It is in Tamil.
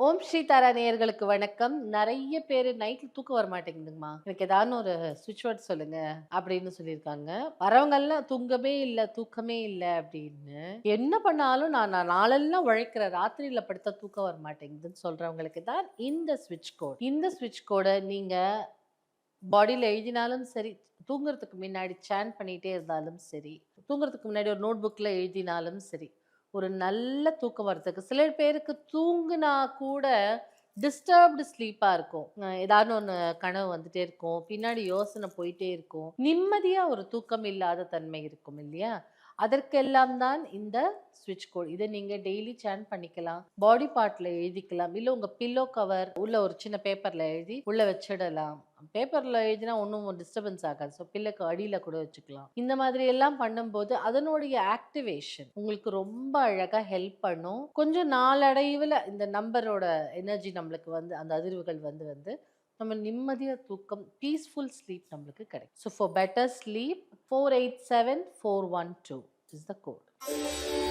ஓம் ஸ்ரீ தாரா நேயர்களுக்கு வணக்கம். நெறைய பேரு நைட்ல தூக்கம் வர மாட்டேங்குதுங்கம்மா. எனக்கு ஏதான்னு ஒரு ஸ்விட்ச் வேர்ட் சொல்லுங்க அப்படின்னு சொல்லியிருக்காங்க. வரவங்கலாம் தூங்கவே இல்ல, தூக்கமே இல்ல அப்படின்னு. என்ன பண்ணாலும் நான் நாளெல்லாம் உழைக்கிறேன். ராத்திரியில படுத்தா தூக்கம் வர மாட்டேங்குதுன்னு சொல்றவங்களுக்கு தான் இந்த ஸ்விட்ச் கோட். இந்த ஸ்விட்ச் கோட நீங்க பாடியில எழுதினாலும் சரி, தூங்குறதுக்கு முன்னாடி சாண்ட் பண்ணிட்டே இருந்தாலும் சரி, தூங்குறதுக்கு முன்னாடி ஒரு நோட் புக்ல எழுதினாலும் சரி, ஒரு நல்ல தூக்கம் வரதுக்கு சில பேருக்கு தூங்குனா கூட டிஸ்டர்ப்டு ஸ்லீப்பா இருக்கும். ஏதாவது ஒண்ணு கனவு வந்துட்டே இருக்கும். பின்னாடி யோசனை போயிட்டே இருக்கும். நிம்மதியா ஒரு தூக்கம் இல்லாத தன்மை இருக்கும் இல்லையா? அதற்கெல்லாம் தான் இந்த ஸ்விட்ச் கோட். இத நீங்க டெய்லி சாண்ட் பண்ணிக்கலாம். பாடி பார்ட்ல எழுதிக்கலாம். இல்ல உங்க பில்லோ கவர் உள்ள ஒரு சின்ன பேப்பர்ல எழுதி உள்ள வச்சிடலாம். பேப்பர்ல எழுதினா ஒண்ணும் டிஸ்டர்பன்ஸ் ஆகாது. ஸோ பில்லோக்கு அடியில கூட வச்சுக்கலாம். இந்த மாதிரி எல்லாம் பண்ணும்போது அதனுடைய ஆக்டிவேஷன் உங்களுக்கு ரொம்ப அழகா ஹெல்ப் பண்ணும். கொஞ்சம் நாளடைவுல இந்த நம்பரோட எனர்ஜி நம்மளுக்கு வந்து அந்த அதிர்வுகள் வந்து வந்து நம்ம நிம்மதியா தூக்கம் பீஸ்ஃபுல் ஸ்லீப் நம்மளுக்கு கிடைக்கும். So for better sleep 487412 is the code.